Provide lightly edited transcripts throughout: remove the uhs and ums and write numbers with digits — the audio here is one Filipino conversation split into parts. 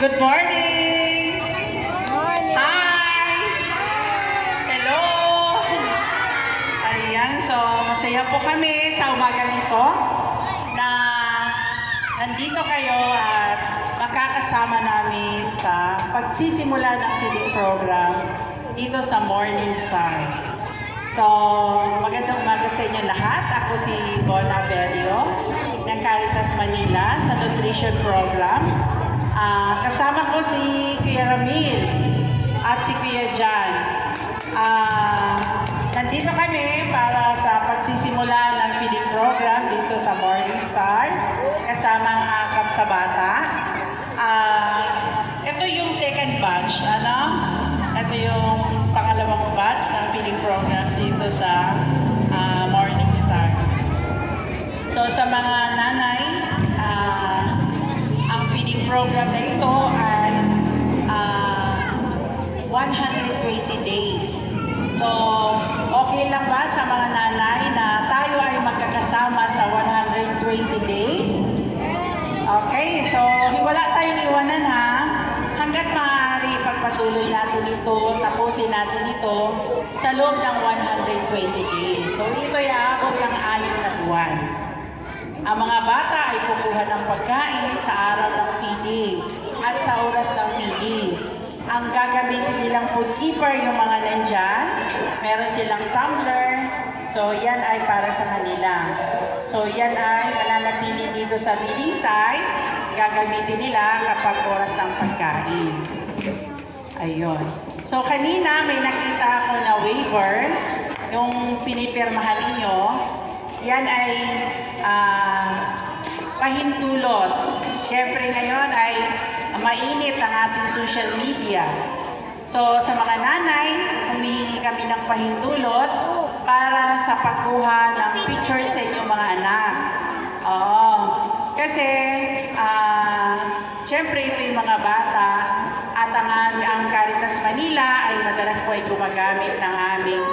Good morning! Morning! Hi! Hello! Ayan, so masaya po kami sa umaga nito na nandito kayo at makakasama namin sa pagsisimula ng feeding program dito sa Morning Star. So, magandang umaga sa inyo lahat. Ako si Bona Belio ng Caritas Manila sa Nutrition Program. Kasama ko si Kuya Ramil at si Kuya Jan. Nandito kami para sa pagsisimula ng feeding program dito sa Morning Star kasama ang Akap sa Bata. Ito yung second batch, Ito yung pangalawang batch ng feeding program dito sa Morning Star. So sa mga nanay, ang feeding program na ito ay 120 days. So, okay lang ba sa mga nanay na tayo ay magkakasama sa 120 days? Okay, so wala tayong iwanan ha. Hanggat maaari, pagpatuloy natin ito, tapusin natin ito sa loob ng 120 days. So, ito ay aabot ng 6 na buwan. Ang mga bata ay kukuha ng pagkain sa araw ng feeding at sa oras ng feeding. Ang gagamitin nilang food keeper yung mga nandyan. Meron silang tumbler. So, yan ay para sa kanila. So, yan ay mananatili dito sa feeding site. Gagamitin nila kapag oras ng pagkain. Ayun. So, kanina may nakita ako na waiver. Yung pinipirmahan ninyo. Yan ay pahintulot. Siyempre ngayon ay mainit ang ating social media. So sa mga nanay, humihingi kami ng pahintulot para sa pagkuha ng pictures sa inyong mga anak. Oo. Kasi siyempre ito yung mga bata at ang Caritas Manila ay madalas po ay gumagamit ng aming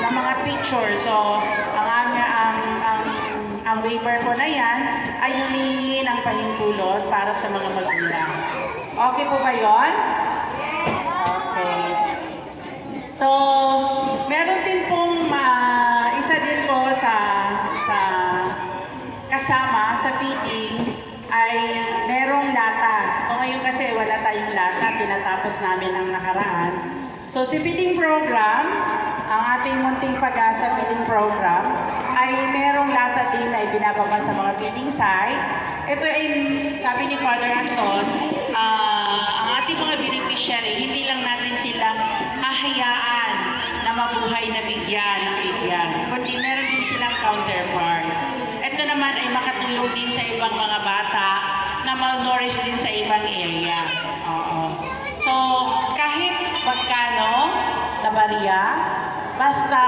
ng mga picture. So, ang waiver po na yan ay humingi ng pahintulot para sa mga magulang. Okay po ba yun? Okay. So, meron din pong isa din po sa kasama sa feeding ay merong lata. O ngayon kasi wala tayong lata, tinatapos namin ang nakaraan. So, si feeding program, ang ating munting pag-asa feeding program, ay merong lata din na ibinababa sa mga feeding site. Ito ay, sabi ni Father Anton, ang ating mga beneficiary, hindi lang natin silang hahayaan na mabuhay na bigyan ng bigyan, kundi meron din silang counterpart. Ito naman ay makatulong din sa ibang mga bata na malnourished din sa ibang area. Oo. So, kahit magkano na barya, basta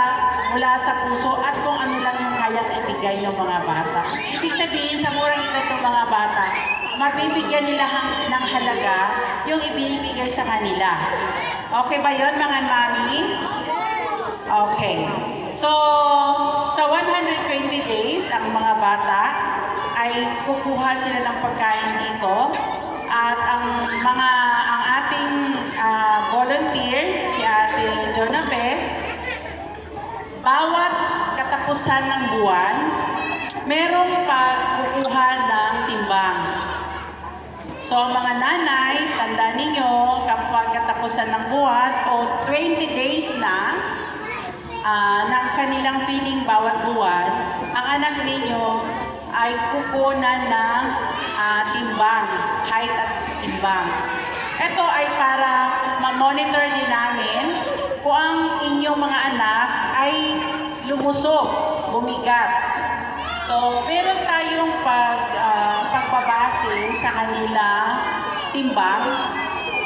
mula sa puso at kung ano lang yung kayang ibigay ng mga bata. Ibig sabihin, sa murang ito ng mga bata, mabibigyan nila ng halaga yung ibinibigay sa kanila. Okay ba yun, mga mami? Okay. So, sa 120 days, ang mga bata ay kukuha sila ng pagkain dito. At ang ating volunteer, si Ate Jonabeth, bawat katapusan ng buwan, merong pagkukuha ng timbang. So, mga nanay, tandaan ninyo, kapag katapusan ng buwan o 20 days na ng kanilang feeding bawat buwan, ang anak ninyo ay kukunan ng timbang, height at timbang. Ito ay para ma-monitor din namin kung ang inyong mga anak ay lumusog, bumigat. So, meron tayong pagbabase sa kanila timbang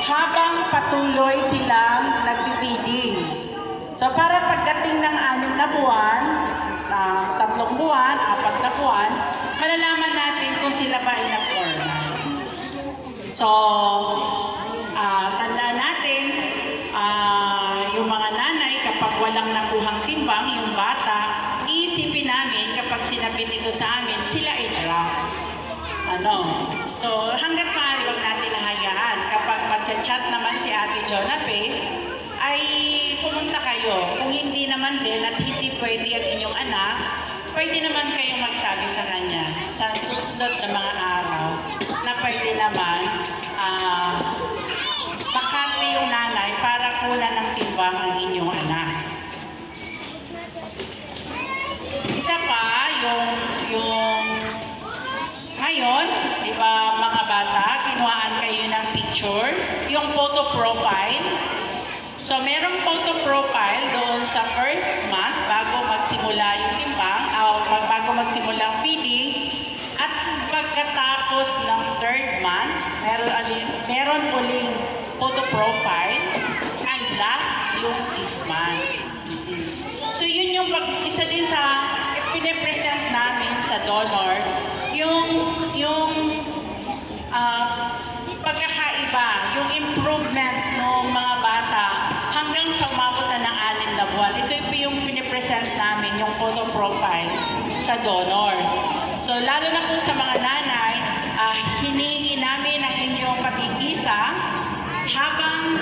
habang patuloy silang nagpipiding. So, para pagdating ng 6 na buwan, 3 buwan, 4 na buwan, malalaman natin kung sila ba ay nag-forma. So, tandaan natin, yung mga nanay, kapag walang nakuhang timbang, yung bata, iisipin namin kapag sinabit ito sa amin, sila ay drunk. So hanggat maaari, wag natin nagchat-chat naman si Ate Jonape, ay pumunta kayo. Kung hindi naman din at hindi pwede ang inyong anak, pwede naman kayong magsabi sa kanya sa susunod na mga araw na pwede naman makati yung nanay para kunan ng timbang ang inyong anak. Isa pa, yung ngayon, di ba mga bata, kinuhaan kayo ng picture, yung photo profile. So, merong photo profile doon sa first month bago magsimula yung timbang, bago magsimula ang feeding. At pagkatapos ng third month, meron uling photo profile. And last, yung 6 months. So, yun yung isa din sa pinipresent namin sa donor, yung pagkakaiba, yung improvement ng mga bata hanggang sa umabot na ng 6 na buwan. Ito yung pinipresent namin, yung photo profile sa donor. So, lalo na po sa mga nanay, hiningi namin ang inyong pakikisa habang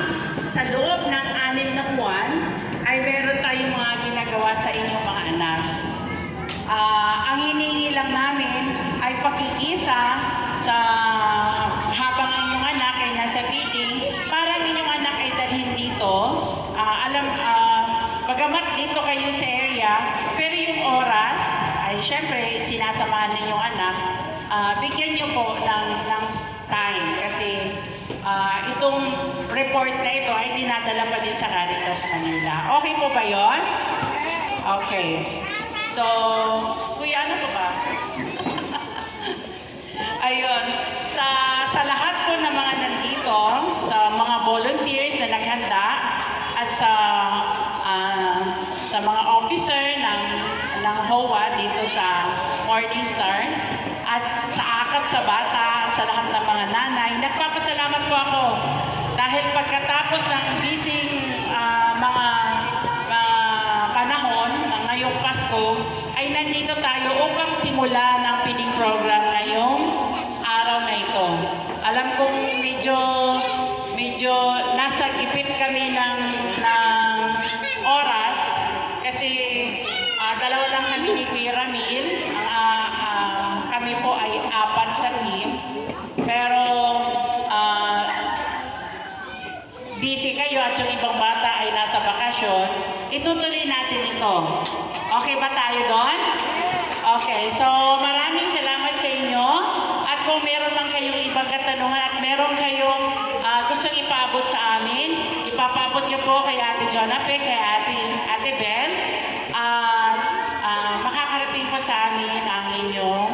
sa loob ng 6 na buwan ay meron tayong mga ginagawa sa inyong mga anak. Ang hiningi lang namin ay pakikisa sa habang ang inyong anak ay nasa feeding para ang inyong anak ay dalhin dito. Bagamat dito kayo sa area, pero yung oras ay syempre sinasamahan ninyong anak, bigyan niyo po ng time kasi itong report na ito ay dinadala pa din sa Caritas Manila. Okay po ba yon? Okay. So, kuya, ano po ba? Ayun, sa lahat po ng mga nandito, sa mga volunteers na naghanda, at sa mga officer ng HOA dito sa Morning Star, at sa AKAP sa bata, sa lahat ng mga nanay, nagpapasalamat po ako. Dahil pagkatapos ng busy mga panahon ng ngayong Pasko, ay nandito tayo upang simula ng feeding program ngayong araw na ito. Alam kong medyo nasa gipit kami ng oras kasi dalawa lang kami ni Kuya Ramil. Kami po ay 4 sa team. Pero busy kayo at yung ibang bata ay nasa bakasyon, itutuloy natin ito. Okay ba tayo doon? Okay, so maraming salamat sa inyo. At kung meron lang kayong ibang katanungan at meron kayong gustong ipaabot sa amin, ipapabot niyo po kay Ate Jonape, kay Ate Bel. Makakarating po sa amin ang inyong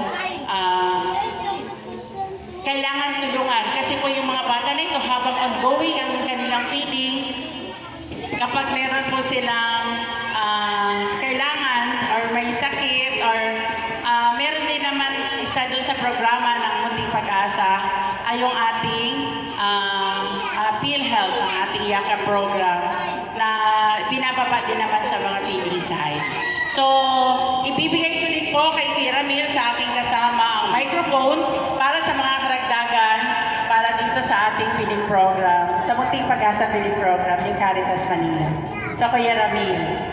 kailangan tulungan. Kasi po yung mga bata nito, habang ongoing ang kanilang feeding, kapag meron po silang kailangan or may sakit or meron din naman isa doon sa programa ng Munting Pag-asa ay yung ating PhilHealth, ang ating YAKA program na binababa din naman sa mga feeding site. So, ibibigay ko din po kay Kuya Ramil sa aking kasama ang microphone para sa mga karagdagan para dito sa ating feeding program, sa Munting Pag-asa feeding program ng Caritas Manila. So, Kuya Ramil.